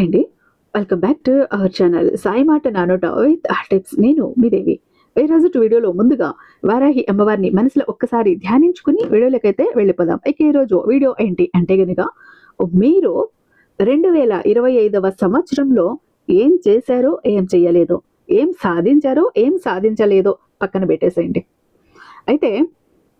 Hi అండి. Welcome back to our channel Sai మాట నానోట with tips. నేను మీ దేవి. ఈ రోజు వీడియోలో ముందుగా వారాహి అమ్మవారిని మనసులో ఒక్కసారి ధ్యానించుకుని వీడియోలకైతే వెళ్ళిపోదాం. ఇక ఈరోజు వీడియో ఏంటి అంటే గనుక, మీరు 2025వ సంవత్సరంలో ఏం చేశారో, ఏం చేయలేదో, ఏం సాధించారో, ఏం సాధించలేదో పక్కన పెట్టేసేయండి. అయితే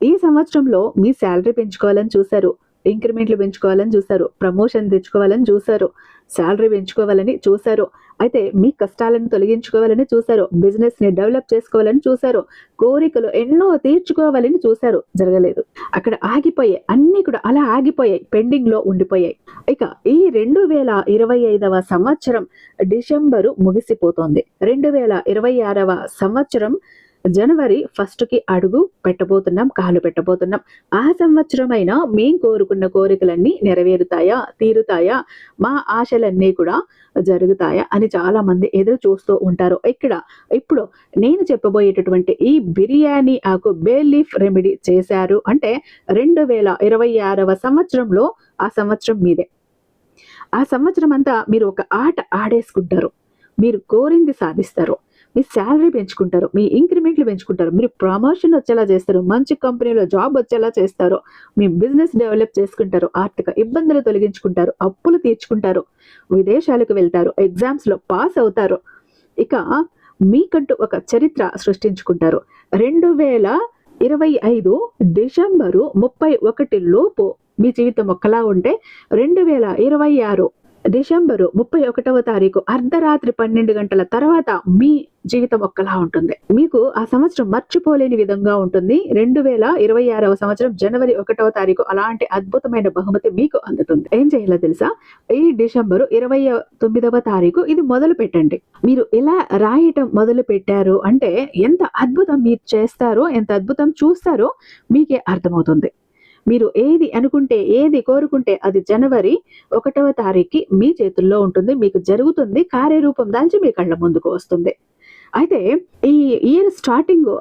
ఈ సంవత్సరంలో మీ శాలరీ పెంచుకోవాలని చూశారు, ఇంక్రిమెంట్లు పెంచుకోవాలని చూశారు, ప్రమోషన్ తెచ్చుకోవాలని చూశారు, శాలరీ పెంచుకోవాలని చూశారు, అయితే మీ కష్టాలను తొలగించుకోవాలని చూశారు, బిజినెస్ ని డెవలప్ చేసుకోవాలని చూశారు, కోరికలు ఎన్నో తీర్చుకోవాలని చూశారు, జరగలేదు. అక్కడ ఆగిపోయాయి, అన్ని కూడా అలా ఆగిపోయాయి, పెండింగ్ లో ఉండిపోయాయి. ఇక ఈ 2025వ సంవత్సరం డిసెంబరు ముగిసిపోతోంది. 2026వ సంవత్సరం జనవరి 1కి అడుగు పెట్టబోతున్నాం, కాలు పెట్టబోతున్నాం. ఆ సంవత్సరమైనా మేం కోరుకున్న కోరికలన్నీ నెరవేరుతాయా, తీరుతాయా, మా ఆశలన్నీ కూడా జరుగుతాయా అని చాలా మంది ఎదురు చూస్తూ ఉంటారు. ఇప్పుడు నేను చెప్పబోయేటటువంటి ఈ బిర్యానీ ఆకు బే లీఫ్ రెమెడీ చేశారు అంటే 2026వ సంవత్సరంలో ఆ సంవత్సరం మీదే. ఆ సంవత్సరం అంతా మీరు ఒక ఆట ఆడేసుకుంటారు, మీరు కోరింది సాధిస్తారు, మీ శాలరీ పెంచుకుంటారు, మీ ఇంక్రిమెంట్లు పెంచుకుంటారు, మీరు ప్రమోషన్ వచ్చేలా చేస్తారు, మంచి కంపెనీలో జాబ్ వచ్చేలా చేస్తారు, మీ బిజినెస్ డెవలప్ చేసుకుంటారు, ఆర్థిక ఇబ్బందులు తొలగించుకుంటారు, అప్పులు తీర్చుకుంటారు, విదేశాలకు వెళ్తారు, ఎగ్జామ్స్ లో పాస్ అవుతారు. ఇక మీకంటూ ఒక చరిత్ర సృష్టించుకుంటారు. 2025 డిసెంబరు 31 లోపు మీ జీవితం ఒకలా ఉంటే 2026 డిసెంబరు 31వ తారీఖు అర్ధరాత్రి 12 గంటల తర్వాత మీ జీవితం ఒక్కలా ఉంటుంది. మీకు ఆ సంవత్సరం మర్చిపోలేని విధంగా ఉంటుంది. 2026వ సంవత్సరం జనవరి 1వ తారీఖు అలాంటి అద్భుతమైన బహుమతి మీకు అందుతుంది. ఏం చేయాలో తెలుసా? ఈ డిసెంబరు 29వ తారీఖు ఇది మొదలు పెట్టండి. మీరు ఇలా రాయటం మొదలు పెట్టారు అంటే ఎంత అద్భుతం మీరు చేస్తారో, ఎంత అద్భుతం చూస్తారో మీకే అర్థమవుతుంది. మీరు ఏది అనుకుంటే, ఏది కోరుకుంటే అది జనవరి 1వ తారీఖుకి మీ చేతుల్లో ఉంటుంది, మీకు జరుగుతుంది, కార్యరూపం దాల్చి మీ కళ్ళ ముందుకు వస్తుంది. అయితే ఈ ఇయర్ స్టార్టింగ్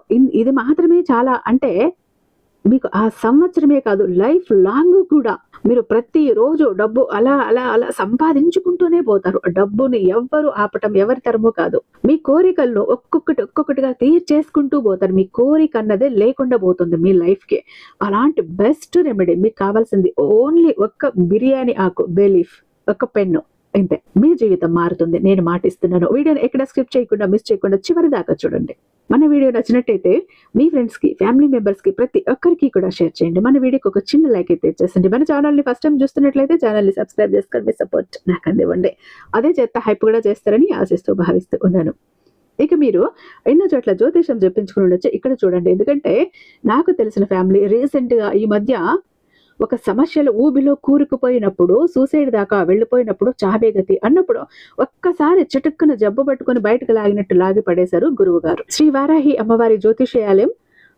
ఇది మాత్రమే చాలా అంటే మీకు ఆ సంవత్సరమే కాదు, లైఫ్ లాంగ్ కూడా మీరు ప్రతిరోజు డబ్బు అలా అలా అలా సంపాదించుకుంటూనే పోతారు. డబ్బుని ఎవ్వరు ఆపటం ఎవరి తరము కాదు. మీ కోరికలను ఒక్కొక్కటిగా తీర్చేసుకుంటూ పోతారు. మీ కోరిక అన్నదే లేకుండా పోతుంది మీ లైఫ్ కి. అలాంటి బెస్ట్ రెమెడీ మీకు కావాల్సింది ఓన్లీ ఒక్క బిర్యానీ ఆకు, బే లీఫ్, ఒక పెన్ను, ఇంతే. మీ జీవితం మారుతుంది, నేను మాటిస్తున్నాను. వీడియోని ఎక్కడ స్కిప్ చేయకుండా, మిస్ చేయకుండా చివరి దాకా చూడండి. మన వీడియో నచ్చినట్టయితే మీ ఫ్రెండ్స్ కి, ఫ్యామిలీ మెంబర్స్ కి, ప్రతి ఒక్కరికి కూడా షేర్ చేయండి. మన వీడియోకి ఒక చిన్న లైక్ అయితే చేసండి. మన ఛానల్ ని ఫస్ట్ టైం చూస్తున్నట్లయితే ఛానల్ ని సబ్స్క్రైబ్ చేసుకొని మీ సపోర్ట్ నాకు అందివ్వండి. అదే చేత హైప్ కూడా చేస్తారని ఆశిస్తూ భావిస్తూ ఉన్నాను. ఇక మీరు ఎన్నో చోట్ల జ్యోతిషం చెప్పించుకుని ఉండొచ్చు, ఇక్కడ చూడండి. ఎందుకంటే నాకు తెలిసిన ఫ్యామిలీ రీసెంట్ గా ఈ మధ్య ఒక సమస్యలు ఊబిలో కూరుకుపోయినప్పుడు, సూసైడ్ దాకా వెళ్ళిపోయినప్పుడు, చావే గతి అన్నప్పుడు ఒక్కసారి చటుక్కున జబ్బు పట్టుకుని బయటకు లాగినట్టు లాగి పడేశారు గురువు గారు. శ్రీ వారాహి అమ్మవారి జ్యోతిషాలయం,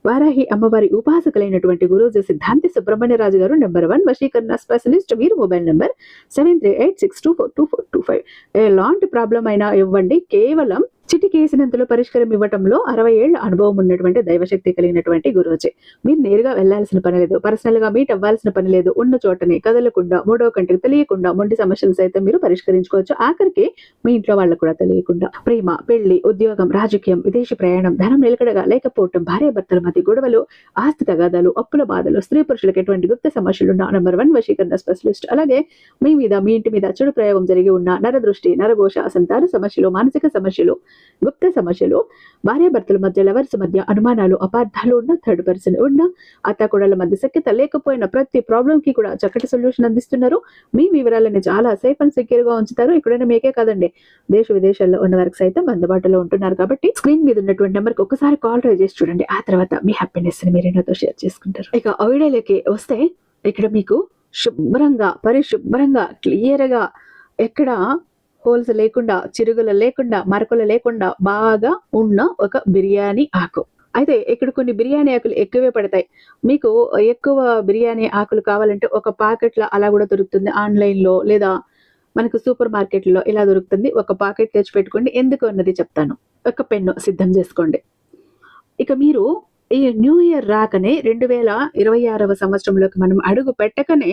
వారాహి అమ్మవారి ఉపాసకులైనటువంటి గురూజీ సిద్ధాంతి సుబ్రహ్మణ్యరాజు గారు నెంబర్ 1 వశీకరణ స్పెషలిస్ట్. వీరు మొబైల్ నెంబర్ 7386242425. ఎలాంటి ప్రాబ్లం అయినా ఇవ్వండి, కేవలం చిటికేసినంతలో పరిష్కారం ఇవ్వటంలో 60 ఏళ్ల అనుభవం ఉన్నటువంటి దైవశక్తి కలిగినటువంటి గురూజీ. మీరు నేరుగా వెళ్లాల్సిన పని లేదు, పర్సనల్ గా మీట్ అవ్వాల్సిన పని లేదు. ఉన్న చోటనే కదలకుండా, మూడో కంటికి తెలియకుండా మొండి సమస్యలు సైతం మీరు పరిష్కరించుకోవచ్చు. ఆఖరికి మీ ఇంట్లో వాళ్ళకు కూడా తెలియకుండా. ప్రేమ, పెళ్లి, ఉద్యోగం, రాజకీయం, విదేశీ ప్రయాణం, ధనం నిలకడగా లేకపోవటం, భార్యాభర్తల మధ్య గొడవలు, ఆస్తి తగాదాలు, అప్పుల బాధలు, స్త్రీ పురుషులకు ఎటువంటి గుప్త సమస్యలున్న నెంబర్ 1 వశీకరణ స్పెషలిస్ట్. అలాగే మీ మీద, మీ ఇంటి మీద చెడు ప్రయోగం జరిగి ఉన్న నరదృష్టి, నరఘోష, సంతాన సమస్యలు, మానసిక సమస్యలు, గుప్త సమస్యలు, భార్యాభర్తల మధ్య, లవర్స్ మధ్య అనుమానాలు, అపార్థాలు ఉన్న, థర్డ్ పర్సన్ ఉన్న, అత్తకోడల మధ్య సఖ్యత లేకపోయిన ప్రతి ప్రాబ్లం కి కూడా చక్కటి సొల్యూషన్ అందిస్తున్నారు. మీ వివరాలని చాలా సేఫ్ అండ్ సెక్యూర్ గా ఉంచుతారు. ఇక్కడైనా మీకే కాదండి, దేశ విదేశాల్లో ఉన్న వారికి సైతం అందుబాటులో ఉంటున్నారు. కాబట్టి స్క్రీన్ మీద ఉన్నటువంటి నెంబర్ కి ఒకసారి కాల్ ట్రై చేసి చూడండి. ఆ తర్వాత మీ హ్యాపీనెస్ ని మీరు నాతో షేర్ చేసుకుంటారు. ఇక వీడియోలోకి వస్తే, ఇక్కడ మీకు శుభ్రంగా, పరిశుభ్రంగా, క్లియర్ గా, ఎక్కడ హోల్స్ లేకుండా, చిరుగులు లేకుండా, మరకలు లేకుండా బాగా ఉన్న ఒక బిర్యానీ ఆకు. అయితే ఇక్కడ కొన్ని బిర్యానీ ఆకులు ఎక్కువే పడతాయి. మీకు ఎక్కువ బిర్యానీ ఆకులు కావాలంటే ఒక ప్యాకెట్లో అలా కూడా దొరుకుతుంది ఆన్లైన్లో, లేదా మనకు సూపర్ మార్కెట్లో ఇలా దొరుకుతుంది. ఒక ప్యాకెట్ తెచ్చి పెట్టుకోండి. ఎందుకు అన్నది చెప్తాను. ఒక పెన్ను సిద్ధం చేసుకోండి. ఇక మీరు ఈ న్యూ ఇయర్ రాకనే 2026వ సంవత్సరంలోకి మనం అడుగు పెట్టకనే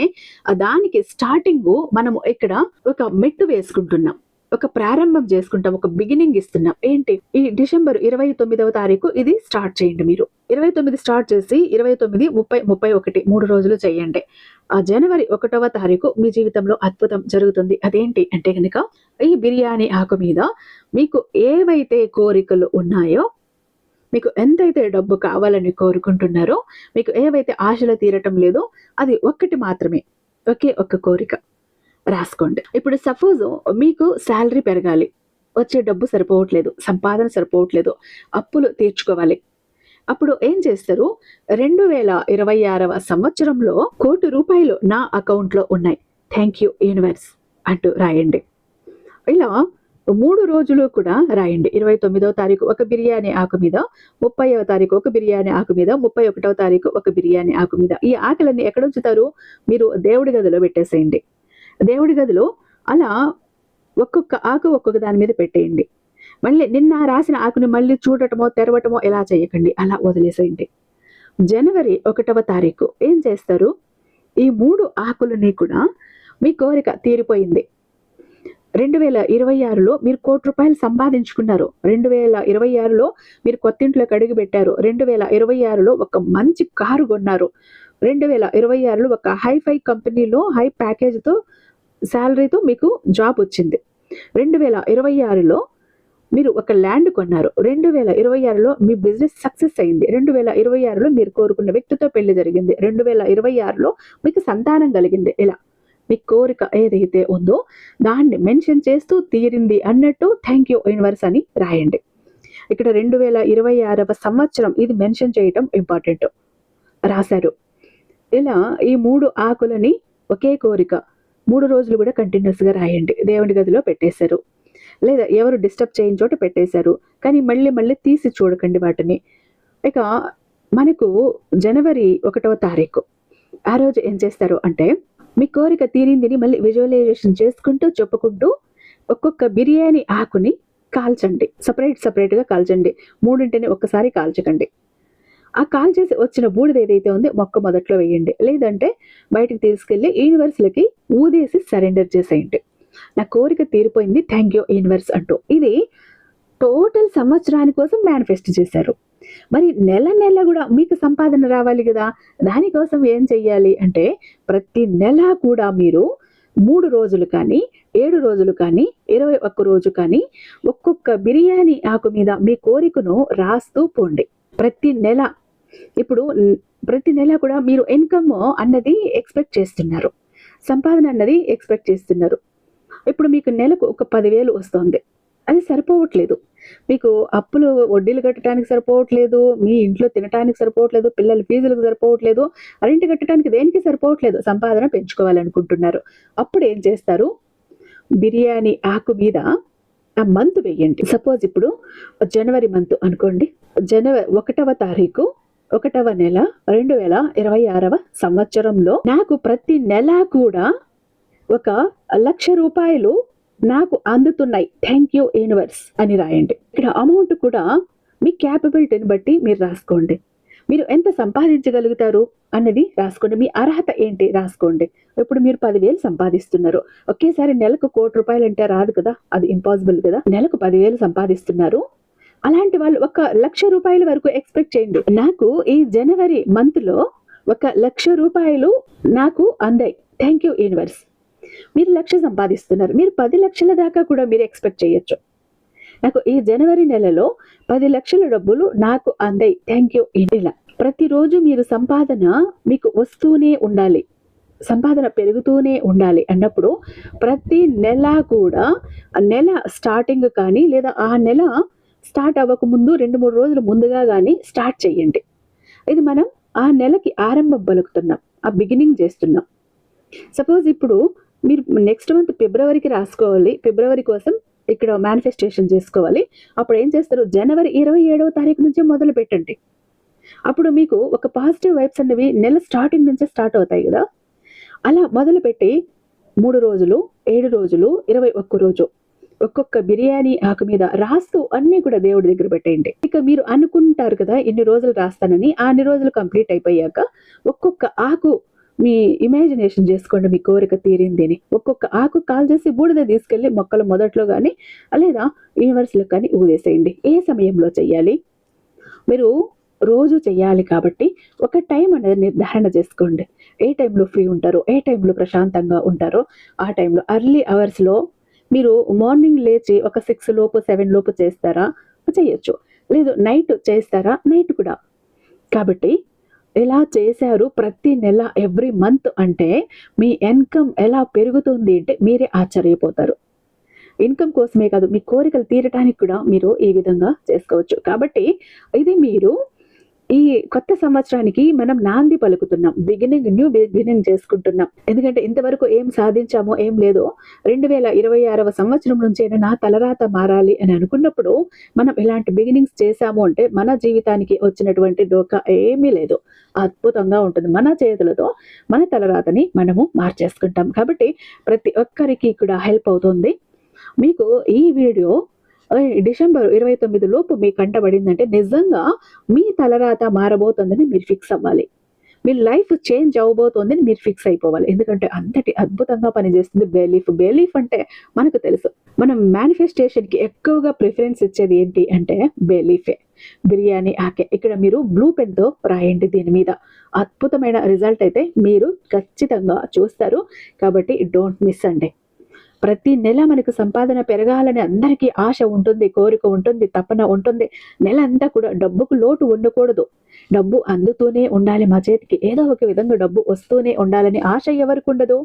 దానికి స్టార్టింగ్ మనము ఇక్కడ ఒక మెట్టు వేసుకుంటున్నాం, ఒక ప్రారంభం చేసుకుంటాం, ఒక బిగినింగ్ ఇస్తున్నాం. ఏంటి? ఈ డిసెంబర్ 29వ తారీఖు ఇది స్టార్ట్ చేయండి. మీరు 29 స్టార్ట్ చేసి 29, 30, 31 3 రోజులు చేయండి. ఆ జనవరి 1వ తారీఖు మీ జీవితంలో అద్భుతం జరుగుతుంది. అదేంటి అంటే కనుక ఈ బిర్యానీ ఆకు మీద మీకు ఏవైతే కోరికలు ఉన్నాయో, మీకు ఎంతైతే డబ్బు కావాలని కోరుకుంటున్నారో, మీకు ఏవైతే ఆశలు తీరటం లేదో అది ఒక్కటి మాత్రమే, ఒకే ఒక్క కోరిక రాసుకోండి. ఇప్పుడు సపోజ్ మీకు శాలరీ పెరగాలి, వచ్చే డబ్బు సరిపోవట్లేదు, సంపాదన సరిపోవట్లేదు, అప్పులు తీర్చుకోవాలి. అప్పుడు ఏం చేస్తారు? 2026వ సంవత్సరంలో ₹1,00,00,000 నా అకౌంట్లో ఉన్నాయి, థ్యాంక్ యూ యూనివర్స్ అంటూ రాయండి. ఇలా 3 రోజులు కూడా రాయండి. 29వ తారీఖు ఒక బిర్యానీ ఆకు మీద, 30వ తారీఖు ఒక బిర్యానీ ఆకు మీద, 31వ తారీఖు ఒక బిర్యానీ ఆకు మీద. ఈ ఆకులన్నీ ఎక్కడ ఉంచుతారు? మీరు దేవుడి గదిలో పెట్టేసేయండి. దేవుడి గదిలో అలా ఒక్కొక్క ఆకు ఒక్కొక్క దాని మీద పెట్టేయండి. మళ్ళీ నిన్న రాసిన ఆకుని మళ్ళీ చూడటమో తెరవటమో ఎలా చేయకండి, అలా వదిలేసేయండి. జనవరి 1వ తారీఖు ఏం చేస్తారు? ఈ 3 ఆకులని కూడా మీ కోరిక తీరిపోయింది. 2026లో మీరు ₹1,00,00,000 సంపాదించుకున్నారు. 2026లో మీరు కొత్తింట్లోకి అడుగు పెట్టారు. 2026లో ఒక మంచి కారు కొన్నారు. 2026లో ఒక హైఫై కంపెనీలో హై ప్యాకేజ్తో శాలరీతో మీకు జాబ్ వచ్చింది. 2026లో మీరు ఒక ల్యాండ్ కొన్నారు. 2026లో మీ బిజినెస్ సక్సెస్ అయింది. 2026లో మీరు కోరుకున్న వ్యక్తితో పెళ్లి జరిగింది. 2026లో మీకు సంతానం కలిగింది. ఇలా మీ కోరిక ఏదైతే ఉందో దాన్ని మెన్షన్ చేస్తూ తీరింది అన్నట్టు థ్యాంక్ యూ యూనివర్స్ అని రాయండి. ఇక్కడ 2026వ సంవత్సరం ఇది మెన్షన్ చేయటం ఇంపార్టెంట్. రాశారు. ఇలా ఈ 3 ఆకులని ఒకే కోరిక 3 రోజులు కూడా కంటిన్యూస్గా రాయండి. దేవుడి గదిలో పెట్టేశారు, లేదా ఎవరు డిస్టర్బ్ చేయని చోట పెట్టేశారు, కానీ మళ్ళీ మళ్ళీ తీసి చూడకండి వాటిని. ఇక మనకు జనవరి 1వ తారీఖు ఆ రోజు ఏం చేస్తారు అంటే, మీ కోరిక తీరిందిని మళ్ళీ విజువలైజేషన్ చేసుకుంటూ చెప్పుకుంటూ ఒక్కొక్క బిర్యానీ ఆకుని కాల్చండి. సపరేట్గా కాల్చండి. 3ంటిని ఒక్కసారి కాల్చకండి. ఆ కాల్ చేసి వచ్చిన బూడిద ఏదైతే ఉందో మొక్క మొదట్లో వేయండి, లేదంటే బయటికి తీసుకెళ్ళి యూనివర్స్లకి ఊదేసి సరెండర్ చేసేయండి. నా కోరిక తీరిపోయింది, థ్యాంక్ యూ యూనివర్స్ అంటూ. ఇది టోటల్ సంవత్సరాని కోసం మేనిఫెస్ట్ చేశారు. మరి నెల కూడా మీకు సంపాదన రావాలి కదా, దానికోసం ఏం చెయ్యాలి అంటే, ప్రతి నెల కూడా మీరు 3 రోజులు కానీ 7 రోజులు కానీ 21 రోజు కానీ ఒక్కొక్క బిర్యానీ ఆకు మీద మీ కోరికను రాస్తూ పోండి. ప్రతి నెల ఇప్పుడు ప్రతి నెల కూడా మీరు ఇన్కమ్ అన్నది ఎక్స్పెక్ట్ చేస్తున్నారు, సంపాదన అన్నది ఎక్స్పెక్ట్ చేస్తున్నారు. ఇప్పుడు మీకు నెలకు ఒక 10,000 వస్తుంది, అది సరిపోవట్లేదు. మీకు అప్పులు వడ్డీలు కట్టడానికి సరిపోవట్లేదు, మీ ఇంట్లో తినడానికి సరిపోవట్లేదు, పిల్లల ఫీజులకు సరిపోవట్లేదు, రెంట్ కట్టడానికి దేనికి సరిపోవట్లేదు, సంపాదన పెంచుకోవాలనుకుంటున్నారు. అప్పుడు ఏం చేస్తారు? బిర్యానీ ఆకు మీద ఆ మంత్ వేయండి. సపోజ్ ఇప్పుడు జనవరి మంత్ అనుకోండి. జనవరి 1వ తారీఖు 1వ నెల 2026వ సంవత్సరంలో నాకు ప్రతి నెల కూడా ₹1,00,000 నాకు అందుతున్నాయి, థ్యాంక్ యూ యూనివర్స్ అని రాయండి. ఇక్కడ అమౌంట్ కూడా మీ క్యాపబిలిటీని బట్టి మీరు రాసుకోండి. మీరు ఎంత సంపాదించగలుగుతారు అన్నది రాసుకోండి. మీ అర్హత ఏంటి రాసుకోండి. ఇప్పుడు మీరు 10,000 సంపాదిస్తున్నారు, ఒకేసారి నెలకు ₹1,00,00,000 అంటే రాదు కదా, అది ఇంపాసిబుల్ కదా. నెలకు 10,000 సంపాదిస్తున్నారు. అలాంటి వాళ్ళు ₹1,00,000 వరకు ఎక్స్పెక్ట్ చేయండి. నాకు ఈ జనవరి మంత్ లో ₹1,00,000 నాకు అందాయి, థ్యాంక్ యూ యూనివర్స్. మీరు 1,00,000 సంపాదిస్తున్నారు, మీరు 10 లక్షల దాకా కూడా మీరు ఎక్స్పెక్ట్ చేయొచ్చు. నాకు ఈ జనవరి నెలలో 10 లక్షల డబ్బులు నాకు అందాయి, థ్యాంక్ యూ. ఇలా ప్రతిరోజు మీరు సంపాదన మీకు వస్తూనే ఉండాలి, సంపాదన పెరుగుతూనే ఉండాలి అన్నప్పుడు ప్రతి నెల కూడా నెల స్టార్టింగ్ కానీ లేదా ఆ నెల స్టార్ట్ అవ్వక ముందు 2-3 రోజులు ముందుగా కానీ స్టార్ట్ చేయండి. ఇది మనం ఆ నెలకి ఆరంభం పలుకుతున్నాం, ఆ బిగినింగ్ చేస్తున్నాం. సపోజ్ ఇప్పుడు మీరు నెక్స్ట్ మంత్ ఫిబ్రవరికి రాసుకోవాలి, ఫిబ్రవరి కోసం ఇక్కడ మేనిఫెస్టేషన్ చేసుకోవాలి. అప్పుడు ఏం చేస్తారు? జనవరి 27వ తారీఖు నుంచి మొదలు పెట్టండి. అప్పుడు మీకు ఒక పాజిటివ్ వైబ్స్ అనేవి నెల స్టార్టింగ్ నుంచే స్టార్ట్ అవుతాయి కదా. అలా మొదలుపెట్టి 3 రోజులు, 7 రోజులు, 21 రోజు ఒక్కొక్క బిర్యానీ ఆకు మీద రాస్తూ అన్ని కూడా దేవుడి దగ్గర పెట్టేయండి. ఇక మీరు అనుకుంటారు కదా ఇన్ని రోజులు రాస్తానని, అన్ని రోజులు కంప్లీట్ అయిపోయాక ఒక్కొక్క ఆకు మీ ఇమాజినేషన్ చేసుకోండి, మీ కోరిక తీరింది అని. ఒక్కొక్క ఆకు కాల్ చేసి బూడిద తీసుకెళ్లి మొక్కల మొదట్లో కానీ లేదా యూనివర్స్లో కానీ ఊదేసేయండి. ఏ సమయంలో చెయ్యాలి? మీరు రోజు చెయ్యాలి కాబట్టి ఒక టైం అనేది నిర్ధారణ చేసుకోండి. ఏ టైంలో ఫ్రీ ఉంటారో, ఏ టైంలో ప్రశాంతంగా ఉంటారో ఆ టైంలో అర్లీ అవర్స్లో మీరు మార్నింగ్ లేచి ఒక 6 లోపు 7 లోపు చేస్తారా? చేయొచ్చు. లేదు నైట్ చేస్తారా? నైట్ కూడా. కాబట్టి ఎలా చేశారు ప్రతి నెల ఎవ్రీ మంత్ అంటే మీ ఇన్కమ్ ఎలా పెరుగుతుంది అంటే మీరే ఆశ్చర్యపోతారు. ఇన్కమ్ కోసమే కాదు, మీ కోరికలు తీరటానికి కూడా మీరు ఈ విధంగా చేసుకోవచ్చు. కాబట్టి ఇది మీరు ఈ కొత్త సంవత్సరానికి మనం నాంది పలుకుతున్నాం, న్యూ బిగినింగ్ చేసుకుంటున్నాం. ఎందుకంటే ఇంతవరకు ఏం సాధించామో ఏం లేదో 2026వ సంవత్సరం నుంచి నా తలరాత మారాలి అని అనుకున్నప్పుడు మనం ఇలాంటి బిగినింగ్స్ చేశాము అంటే మన జీవితానికి వచ్చినటువంటి డోకా ఏమీ లేదు. అద్భుతంగా ఉంటుంది. మన చేతులతో మన తలరాతని మనము మార్చేసుకుంటాం. కాబట్టి ప్రతి ఒక్కరికి కూడా హెల్ప్ అవుతుంది. మీకు ఈ వీడియో డిసెంబర్ 29 లోపు మీ కంటబడిందంటే నిజంగా మీ తలరాత మారబోతుందని మీరు ఫిక్స్ అవ్వాలి. మీ లైఫ్ చేంజ్ అవ్వబోతోందని మీరు ఫిక్స్ అయిపోవాలి. ఎందుకంటే అంతటి అద్భుతంగా పనిచేస్తుంది బేలీఫ్ అంటే మనకు తెలుసు. మనం మేనిఫెస్టేషన్కి ఎక్కువగా ప్రిఫరెన్స్ ఇచ్చేది ఏంటి అంటే బేలీఫే, బిర్యానీ ఆకే. ఇక్కడ మీరు బ్లూ పెన్తో రాయండి దీని మీద. అద్భుతమైన రిజల్ట్ అయితే మీరు ఖచ్చితంగా చూస్తారు. కాబట్టి డోంట్ మిస్ అండి. ప్రతి నెల మనకు సంపాదన పెరగాలని అందరికీ ఆశ ఉంటుంది, కోరిక ఉంటుంది, తపన ఉంటుంది. నెల అంతా కూడా డబ్బుకు లోటు ఉండకూడదు. డబ్బు అందుతూనే ఉండాలి మా చేతికి, ఏదో ఒక విధంగా డబ్బు వస్తూనే ఉండాలని ఆశ ఎవరికి ఉండదు.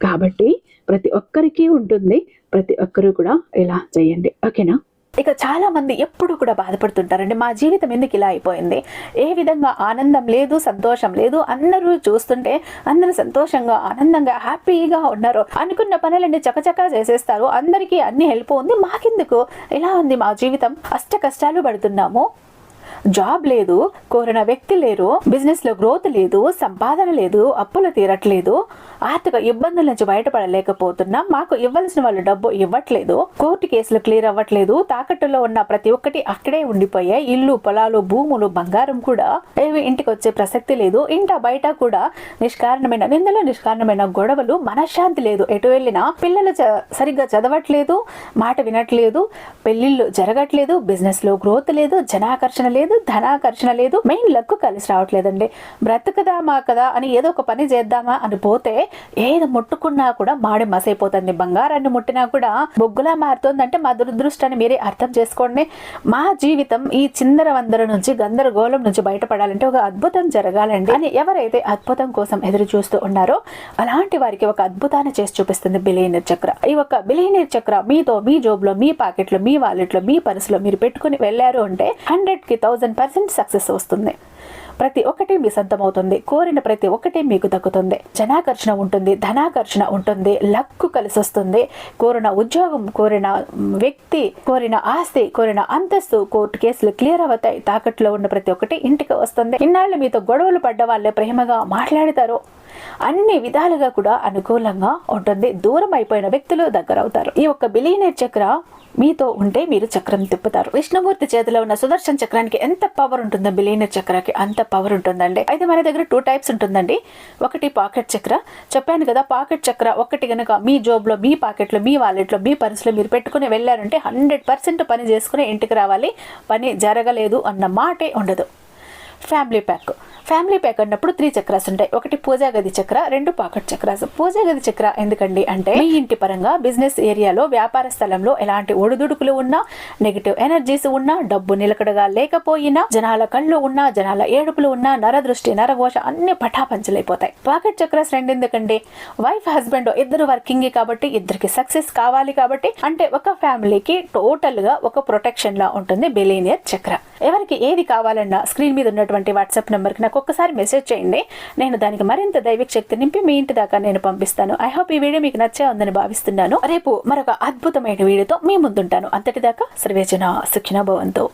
కాబట్టి ప్రతి ఒక్కరికి ఉంటుంది. ప్రతి ఒక్కరు కూడా ఇలా చేయండి. ఓకేనా? ఇక చాలా మంది ఎప్పుడు కూడా బాధపడుతుంటారండి, మా జీవితం ఎందుకు ఇలా అయిపోయింది, ఏ విధంగా ఆనందం లేదు, సంతోషం లేదు. అందరూ చూస్తుంటే అందరూ సంతోషంగా ఆనందంగా హ్యాపీగా ఉన్నారు, అనుకున్న పనులన్నీ చకచకా చేసేస్తారు, అందరికీ అన్ని హెల్ప్ ఉంది, మాకెందుకు ఇలా ఉంది మా జీవితం, అష్ట కష్టాలు పడుతున్నాము, జాబ్ లేదు, కోరిన వ్యక్తి లేరు, బిజినెస్ లో గ్రోత్ లేదు, సంపాదన లేదు, అప్పులు తీరట్లేదు, ఆర్థిక ఇబ్బందుల నుంచి బయటపడలేకపోతున్నాం, మాకు ఇవ్వాల్సిన వాళ్ళు డబ్బు ఇవ్వట్లేదు, కోర్టు కేసులు క్లియర్ అవ్వట్లేదు, తాకట్టులో ఉన్న ప్రతి ఒక్కటి అక్కడే ఉండిపోయాయి, ఇల్లు పొలాలు భూములు బంగారం కూడా ఏవి ఇంటికి వచ్చే ప్రసక్తి లేదు, ఇంట బయట కూడా నిష్కారణమైన నిందలు, నిష్కారణమైన గొడవలు, మనశ్శాంతి లేదు, ఎటు వెళ్ళినా పిల్లలు సరిగ్గా చదవట్లేదు, మాట వినట్లేదు, పెళ్లిళ్ళు జరగట్లేదు, బిజినెస్ లో గ్రోత్ లేదు, జనాకర్షణ లేదు, ధనాకర్షణ లేదు, మెయిన్ లక్ కలిసి రావట్లేదండి. బ్రతుకుదామా కదా అని ఏదో ఒక పని చేద్దామా అని పోతే ఏది ముట్టుకున్నా కూడా మాడి మసైపోతుంది, బంగారాన్ని ముట్టినా కూడా బొగ్గులా మారుతుందంటే మా దురదృష్టాన్ని మీరే అర్థం చేసుకోండి. మా జీవితం ఈ చిందర వందర నుంచి గందరగోళం నుంచి బయటపడాలంటే ఒక అద్భుతం జరగాలండి అని ఎవరైతే అద్భుతం కోసం ఎదురు చూస్తూ ఉన్నారో అలాంటి వారికి ఒక అద్భుతాన్ని చేసి చూపిస్తుంది బిలియనీర్ చక్ర. ఈ ఒక బిలియనీర్ చక్ర మీతో మీ జోబులో, మీ పాకెట్లో, మీ వాలెట్లో, మీ పర్సులో మీరు పెట్టుకుని వెళ్ళారు అంటే 100కి 1000% సక్సెస్ వస్తుంది. ప్రతి ఒక్కటి మీ సొంతం అవుతుంది, కోరిన ప్రతి ఒక్కటి మీకు దక్కుతుంది, జనాకర్షణ ఉంటుంది, ధనాకర్షణ ఉంటుంది, లక్కు కలిసి వస్తుంది, కోరిన ఉద్యోగం, కోరిన వ్యక్తి, కోరిన ఆస్తి, కోరిన అంతస్తు, కోర్టు కేసులు క్లియర్ అవుతాయి, తాకట్లో ఉన్న ప్రతి ఒక్కటి ఇంటికి వస్తుంది. ఇన్నాళ్ళు మీతో గొడవలు పడ్డ వాళ్ళే ప్రేమగా మాట్లాడతారు, అన్ని విధాలుగా కూడా అనుకూలంగా ఉంటుంది, దూరం అయిపోయిన వ్యక్తులు దగ్గర అవుతారు. ఈ ఒక్క బిలియనీర్ చక్ర మీతో ఉంటే మీరు చక్రం తిప్పుతారు. విష్ణుమూర్తి చేతిలో ఉన్న సుదర్శన చక్రానికి ఎంత పవర్ ఉంటుందో బిలియనీర్ చక్రానికి అంత పవర్ ఉంటుందండి. అయితే మన దగ్గర 2 టైప్స్ ఉంటుందండి. ఒకటి పాకెట్ చక్ర, చెప్పాను కదా, పాకెట్ చక్ర ఒకటి కనుక మీ జోబులో, మీ పాకెట్లో, మీ వాలెట్లో, మీ పర్సులో మీరు పెట్టుకుని వెళ్ళారంటే 100% పని చేసుకుని ఇంటికి రావాలి, పని జరగలేదు అన్న మాటే ఉండదు. ఫ్యామిలీ ప్యాక్ అన్నప్పుడు 3 చక్రాస్ ఉంటాయి. ఒకటి పూజా గది చక్ర, 2 పాకెట్ చక్రాస్. పూజా గది చక్ర ఎందుకండి అంటే మీ ఇంటి పరంగా, బిజినెస్ ఏరియాలో, వ్యాపార స్థలంలో ఎలాంటి ఒడిదుడుకులు ఉన్నా, నెగిటివ్ ఎనర్జీస్ ఉన్నా, డబ్బు నిలకడగా లేకపోయినా, జనాల కళ్ళు ఉన్నా, జనాల ఏడుపులు ఉన్నా, నరదృష్టి, నరఘోష అన్ని పటాపంచలైపోతాయి. పాకెట్ చక్రాస్ 2 ఎందుకండి, వైఫ్ హస్బెండ్ ఇద్దరు వర్కింగ్ కాబట్టి ఇద్దరికి సక్సెస్ కావాలి కాబట్టి, అంటే ఒక ఫ్యామిలీకి టోటల్ గా ఒక ప్రొటెక్షన్ లా ఉంటుంది బిలియనీర్ చక్ర. ఎవరికి ఏది కావాలన్నా స్క్రీన్ మీద ఉన్నటువంటి వాట్సాప్ నెంబర్ కి నాకు ఒక్కసారి మెసేజ్ చేయండి, నేను దానికి మరింత దైవిక శక్తి నింపి మీ ఇంటి దాకా నేను పంపిస్తాను. ఐ హోప్ ఈ వీడియో మీకు నచ్చే ఉందని భావిస్తున్నాను. రేపు మరొక అద్భుతమైన వీడియోతో మీ ముందుంటాను. అంతటిదాకా సర్వేజన సుఖినో భవంతు.